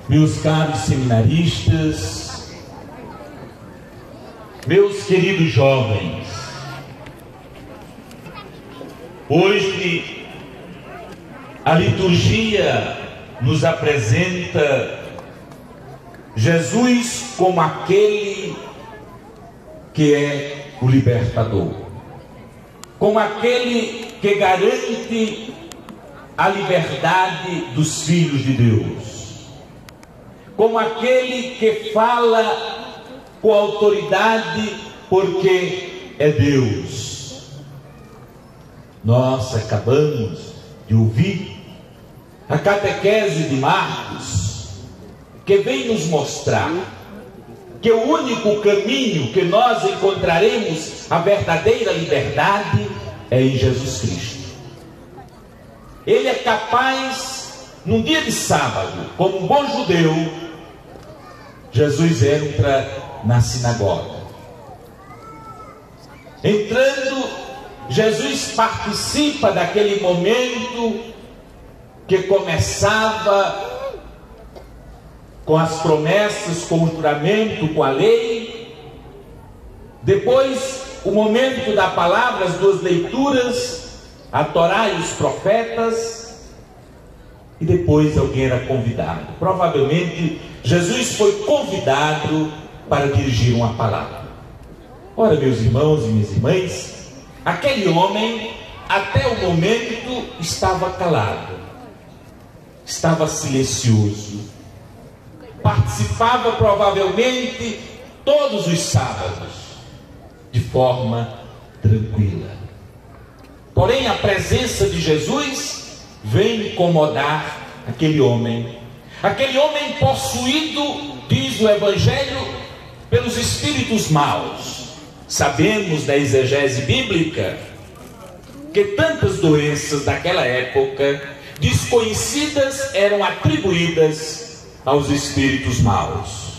Meus caros seminaristas, meus queridos jovens, hoje a liturgia nos apresenta Jesus como aquele que é o libertador, como aquele que garante a liberdade dos filhos de Deus, como aquele que fala com autoridade porque é Deus. Nós acabamos de ouvir a catequese de Marcos, que vem nos mostrar que o único caminho que nós encontraremos a verdadeira liberdade é em Jesus Cristo. Ele é capaz, num dia de sábado, como um bom judeu, Jesus entra na sinagoga. Entrando, Jesus participa daquele momento que começava com as promessas, com o juramento, com a lei. Depois, o momento da palavra, as duas leituras, a Torá e os profetas, e depois alguém era convidado. Provavelmente Jesus foi convidado para dirigir uma palavra. Ora, meus irmãos e minhas irmãs, aquele homem até o momento estava calado, estava silencioso, participava provavelmente todos os sábados de forma tranquila. Porém, a presença de Jesus vem incomodar aquele homem possuído, diz o Evangelho, pelos espíritos maus. Sabemos da exegese bíblica que tantas doenças daquela época desconhecidas eram atribuídas aos espíritos maus.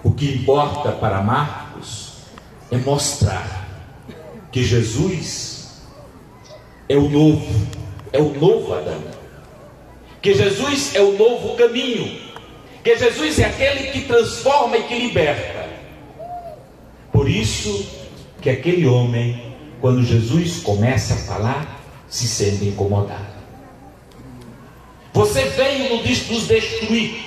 O que importa para Marcos é mostrar que Jesus é o novo Adão, que Jesus é o novo caminho, que Jesus é aquele que transforma e que liberta. Por isso que aquele homem, quando Jesus começa a falar, se sente incomodado. Você veio nos destruir.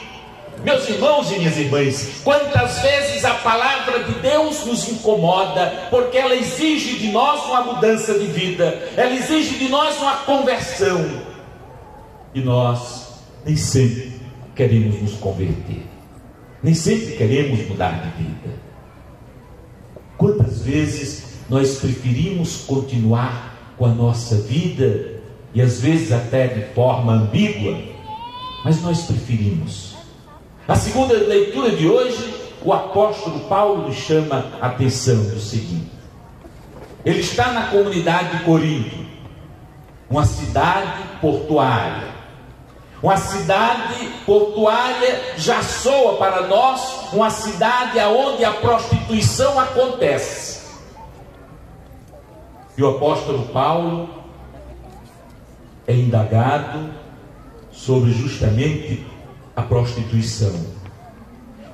Meus irmãos e minhas irmãs, quantas vezes a palavra de Deus nos incomoda, porque ela exige de nós uma mudança de vida, ela exige de nós uma conversão, e nós nem sempre queremos nos converter, nem sempre queremos mudar de vida. Quantas vezes nós preferimos continuar com a nossa vida, e às vezes até de forma ambígua, mas nós preferimos. A segunda leitura de hoje, o apóstolo Paulo nos chama a atenção do seguinte: ele está na comunidade de Corinto, uma cidade portuária. Uma cidade portuária já soa para nós uma cidade onde a prostituição acontece. E o apóstolo Paulo é indagado sobre justamente a prostituição.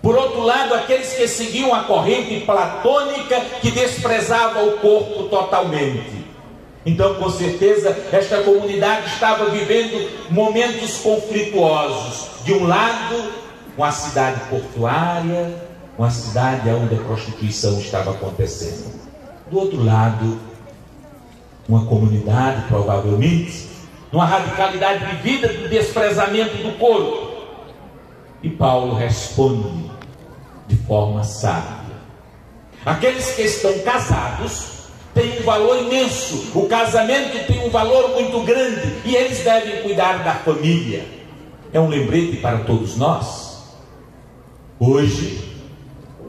Por outro lado, aqueles que seguiam a corrente platônica que desprezava o corpo totalmente. Então, com certeza, esta comunidade estava vivendo momentos conflituosos. De um lado, uma cidade portuária, uma cidade onde a prostituição estava acontecendo. Do outro lado, uma comunidade, provavelmente, numa radicalidade de vida, do desprezamento do corpo. E Paulo responde de forma sábia. Aqueles que estão casados têm um valor imenso. O casamento tem um valor muito grande e eles devem cuidar da família. É um lembrete para todos nós. Hoje,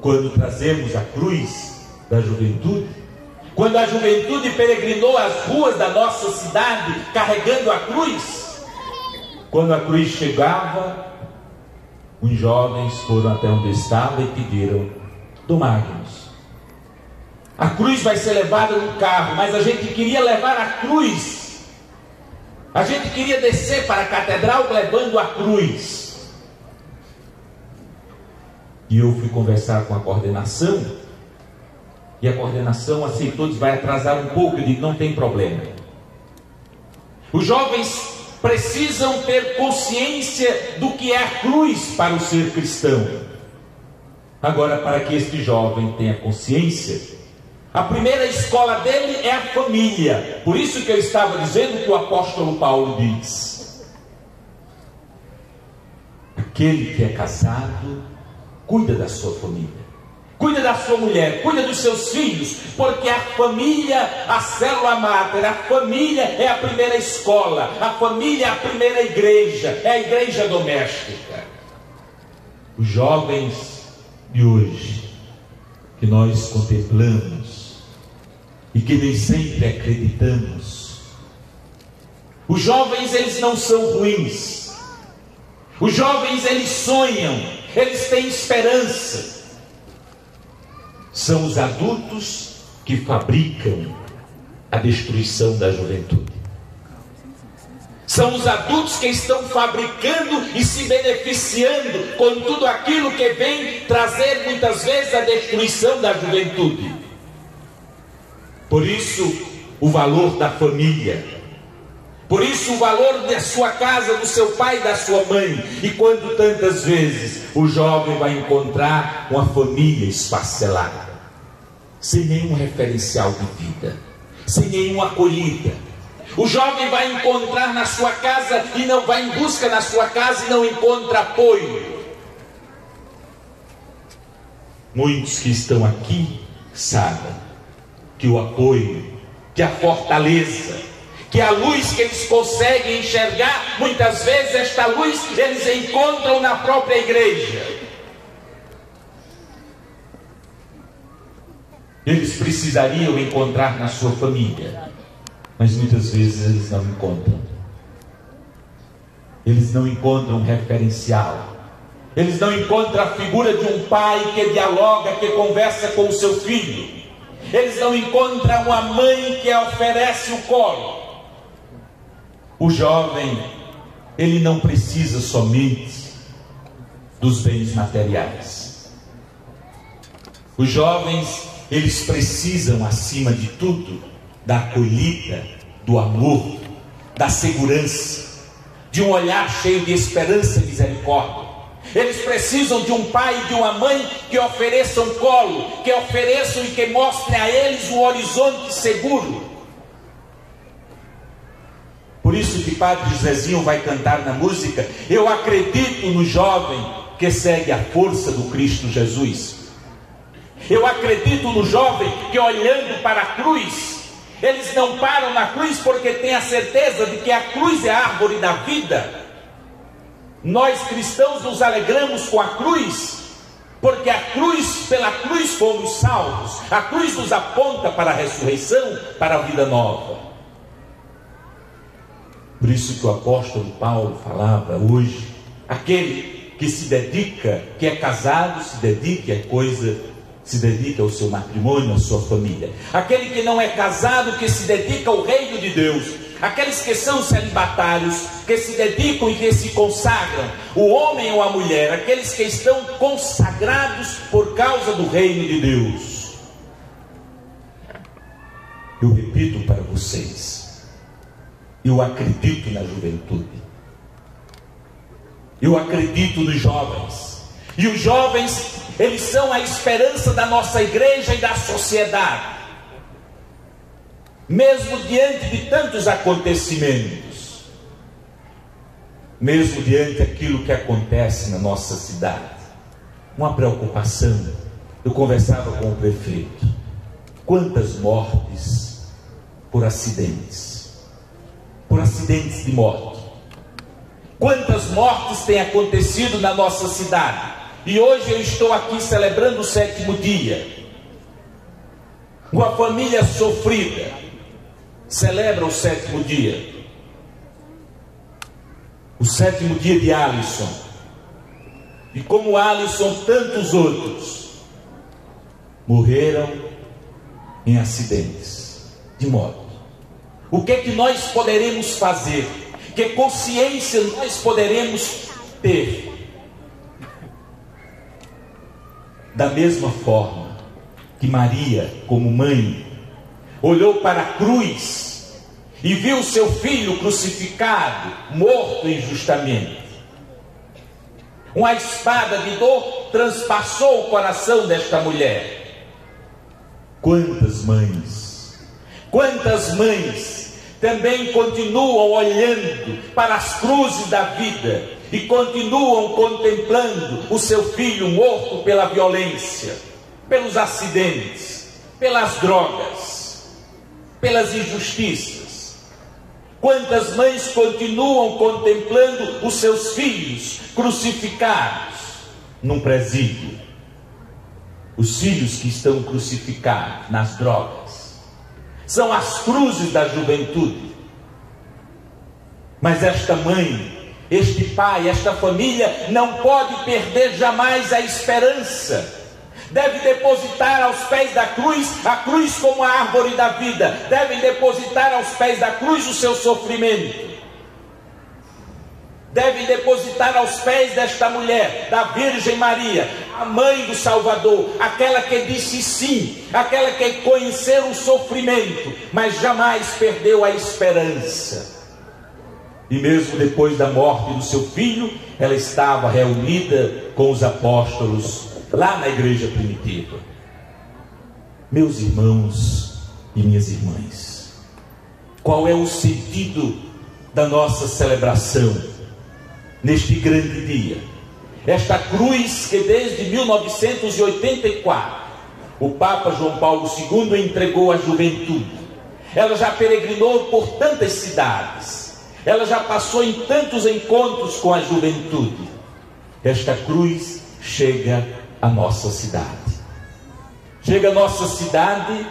quando trazemos a cruz da juventude, quando a juventude peregrinou as ruas da nossa cidade carregando a cruz, quando a cruz chegava, os jovens foram até onde estava e pediram: domai-nos. A cruz vai ser levada no carro, mas a gente queria levar a cruz A gente queria descer para a catedral levando a cruz. E eu fui conversar com a coordenação, e a coordenação aceitou, disse, vai atrasar um pouco. Eu digo, não tem problema. Os jovens precisam ter consciência do que é a cruz para o ser cristão. Agora, para que este jovem tenha consciência, a primeira escola dele é a família. Por isso que eu estava dizendo que o apóstolo Paulo diz: aquele que é casado, cuida da sua família, cuida da sua mulher, cuida dos seus filhos, porque a família, a célula máter, a família é a primeira escola, a família é a primeira igreja, é a igreja doméstica. Os jovens de hoje, que nós contemplamos e que nem sempre acreditamos, os jovens, eles não são ruins, os jovens, eles sonham, eles têm esperança. São os adultos que fabricam a destruição da juventude. São os adultos que estão fabricando e se beneficiando com tudo aquilo que vem trazer muitas vezes a destruição da juventude. Por isso, o valor da família. Por isso, o valor da sua casa, do seu pai e da sua mãe. E quando tantas vezes o jovem vai encontrar uma família esfacelada, sem nenhum referencial de vida, sem nenhuma acolhida. O jovem vai encontrar na sua casa e não vai em busca na sua casa e não encontra apoio. Muitos que estão aqui sabem que o apoio, que a fortaleza, que a luz que eles conseguem enxergar, muitas vezes esta luz eles encontram na própria igreja. Eles precisariam encontrar na sua família, mas muitas vezes eles não encontram. Eles não encontram um referencial. Eles não encontram a figura de um pai que dialoga, que conversa com o seu filho. Eles não encontram uma mãe que oferece o colo. O jovem, ele não precisa somente dos bens materiais. Os jovens, eles precisam, acima de tudo, da acolhida, do amor, da segurança, de um olhar cheio de esperança e misericórdia. Eles precisam de um pai e de uma mãe que ofereçam colo, que ofereçam e que mostrem a eles um horizonte seguro. Por isso que Padre Zezinho vai cantar na música: eu acredito no jovem que segue a força do Cristo Jesus. Eu acredito no jovem que, olhando para a cruz, eles não param na cruz porque têm a certeza de que a cruz é a árvore da vida. Nós cristãos nos alegramos com a cruz, porque a cruz, pela cruz fomos salvos. A cruz nos aponta para a ressurreição, para a vida nova. Por isso que o apóstolo Paulo falava hoje: aquele que se dedica, que é casado, se dedique a coisa, se dedica ao seu matrimônio, à sua família. Aquele que não é casado, que se dedica ao reino de Deus. Aqueles que são celibatários, que se dedicam e que se consagram, o homem ou a mulher, aqueles que estão consagrados por causa do reino de Deus. Eu repito para vocês: eu acredito na juventude, eu acredito nos jovens, e os jovens, eles são a esperança da nossa igreja e da sociedade. Mesmo diante de tantos acontecimentos, mesmo diante daquilo que acontece na nossa cidade, uma preocupação. Eu conversava com o prefeito: quantas mortes por acidentes de moto, quantas mortes têm acontecido na nossa cidade. E hoje eu estou aqui celebrando o 7º dia, uma família sofrida celebra o 7º dia, o 7º dia de Alisson. E como Alisson, tantos outros morreram em acidentes de moto. O que é que nós poderemos fazer? Que consciência nós poderemos ter? Da mesma forma que Maria, como mãe, olhou para a cruz e viu seu filho crucificado, morto injustamente. Uma espada de dor transpassou o coração desta mulher. Quantas mães também continuam olhando para as cruzes da vida e continuam contemplando o seu filho morto pela violência, pelos acidentes, pelas drogas, pelas injustiças. Quantas mães continuam contemplando os seus filhos crucificados num presídio? Os filhos que estão crucificados nas drogas são as cruzes da juventude. Mas esta mãe, este pai, esta família não pode perder jamais a esperança. Deve depositar aos pés da cruz, a cruz como a árvore da vida. Devem depositar aos pés da cruz o seu sofrimento. Devem depositar aos pés desta mulher, da Virgem Maria, a mãe do Salvador, aquela que disse sim, aquela que conheceu o sofrimento, mas jamais perdeu a esperança. E mesmo depois da morte do seu filho, ela estava reunida com os apóstolos lá na igreja primitiva. Meus irmãos e minhas irmãs, qual é o sentido da nossa celebração neste grande dia? Esta cruz que desde 1984 o Papa João Paulo II entregou à juventude. Ela já peregrinou por tantas cidades, ela já passou em tantos encontros com a juventude. Esta cruz chega à nossa cidade. Chega à nossa cidade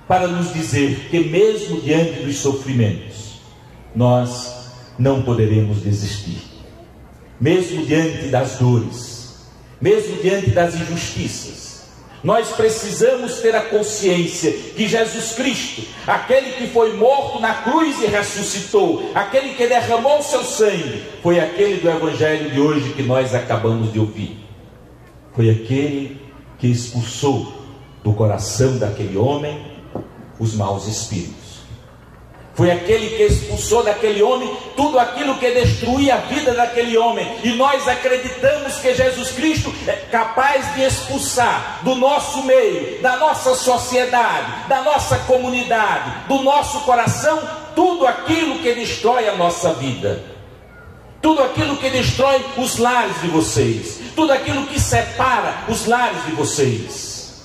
para nos dizer que mesmo diante dos sofrimentos, nós não poderemos desistir. Mesmo diante das dores, mesmo diante das injustiças, nós precisamos ter a consciência que Jesus Cristo, aquele que foi morto na cruz e ressuscitou, aquele que derramou seu sangue, foi aquele do Evangelho de hoje que nós acabamos de ouvir. Foi aquele que expulsou do coração daquele homem os maus espíritos. Foi aquele que expulsou daquele homem tudo aquilo que destruía a vida daquele homem. E nós acreditamos que Jesus Cristo é capaz de expulsar do nosso meio, da nossa sociedade, da nossa comunidade, do nosso coração, tudo aquilo que destrói a nossa vida. Tudo aquilo que destrói os lares de vocês. Tudo aquilo que separa os lares de vocês.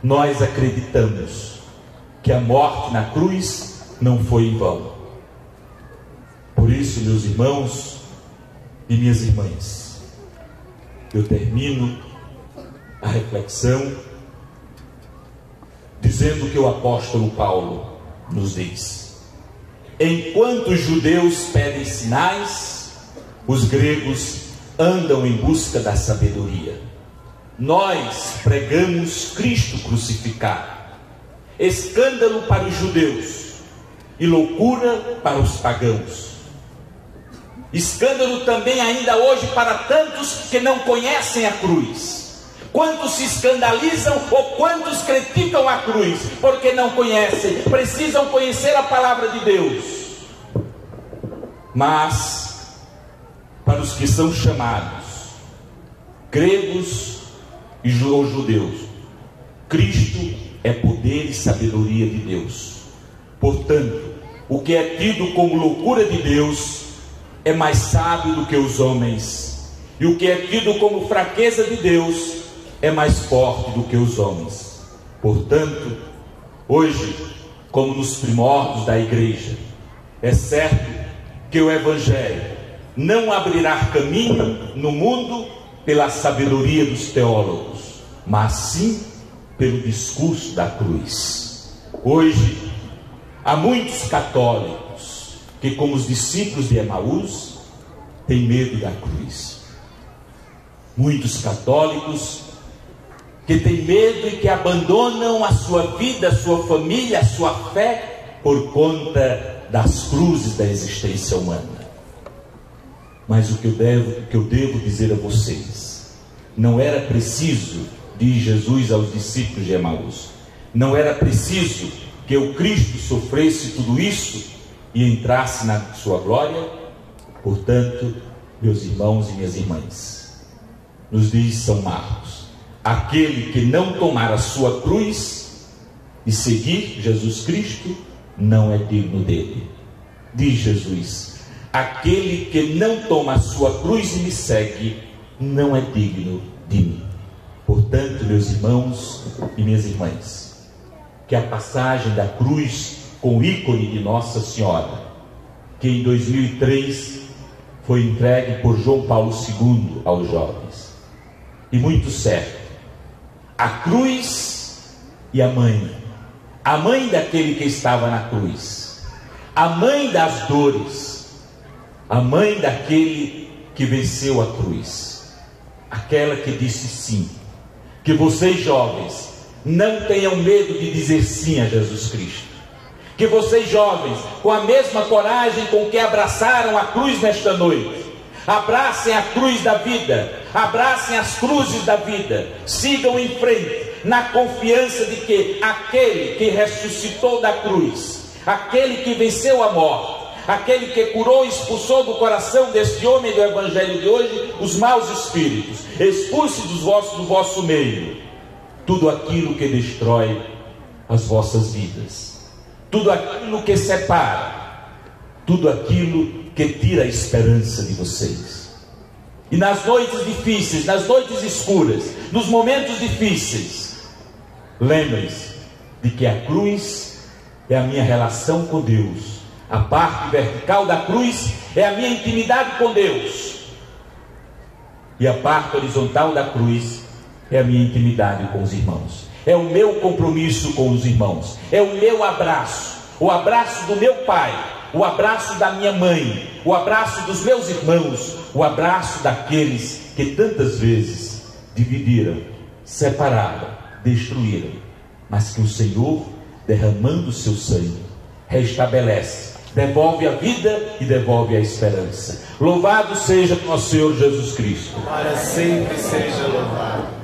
Nós acreditamos que a morte na cruz não foi em vão. Por isso, meus irmãos e minhas irmãs, eu termino a reflexão dizendo que o apóstolo Paulo nos diz: enquanto os judeus pedem sinais, os gregos andam em busca da sabedoria. Nós pregamos Cristo crucificado, escândalo para os judeus e loucura para os pagãos. Escândalo também ainda hoje para tantos que não conhecem a cruz. Quantos se escandalizam ou quantos criticam a cruz porque não conhecem, precisam conhecer a palavra de Deus. Mas para os que são chamados, gregos ou judeus, Cristo é poder e sabedoria de Deus. Portanto, o que é tido como loucura de Deus é mais sábio do que os homens, e o que é tido como fraqueza de Deus é mais forte do que os homens. Portanto, hoje, como nos primórdios da igreja, é certo que o Evangelho não abrirá caminho no mundo pela sabedoria dos teólogos, mas sim pelo discurso da cruz. Hoje, há muitos católicos que, como os discípulos de Emaús, têm medo da cruz. Muitos católicos que têm medo e que abandonam a sua vida, a sua família, a sua fé, por conta das cruzes da existência humana. Mas o que eu devo dizer a vocês, não era preciso, diz Jesus aos discípulos de Emaús, não era preciso que o Cristo sofresse tudo isso e entrasse na sua glória. Portanto, meus irmãos e minhas irmãs, nos diz São Marcos, aquele que não tomar a sua cruz e seguir Jesus Cristo, não é digno dele. Diz Jesus, aquele que não toma a sua cruz e me segue, não é digno de mim. Portanto, meus irmãos e minhas irmãs, que a passagem da cruz com o ícone de Nossa Senhora, que em 2003 foi entregue por João Paulo II aos jovens, e muito certo, a cruz e a mãe daquele que estava na cruz, a mãe das dores, a mãe daquele que venceu a cruz, aquela que disse sim. Que vocês jovens não tenham medo de dizer sim a Jesus Cristo. Que vocês jovens, com a mesma coragem com que abraçaram a cruz nesta noite, abracem a cruz da vida, abracem as cruzes da vida, sigam em frente, na confiança de que aquele que ressuscitou da cruz, aquele que venceu a morte, aquele que curou e expulsou do coração deste homem do Evangelho de hoje os maus espíritos, expulse do vosso meio tudo aquilo que destrói as vossas vidas, tudo aquilo que separa, tudo aquilo que tira a esperança de vocês. E nas noites difíceis, nas noites escuras, nos momentos difíceis, lembrem-se de que a cruz é a minha relação com Deus. A parte vertical da cruz é a minha intimidade com Deus, e a parte horizontal da cruz é a minha intimidade com os irmãos, é o meu compromisso com os irmãos, é o meu abraço, o abraço do meu pai, o abraço da minha mãe, o abraço dos meus irmãos, o abraço daqueles que tantas vezes dividiram, separaram, destruíram, mas que o Senhor, derramando o seu sangue, restabelece, devolve a vida e devolve a esperança. Louvado seja nosso Senhor Jesus Cristo. Para sempre seja louvado.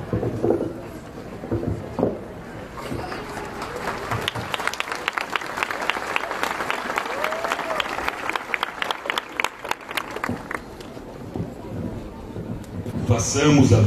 Façamos a nossa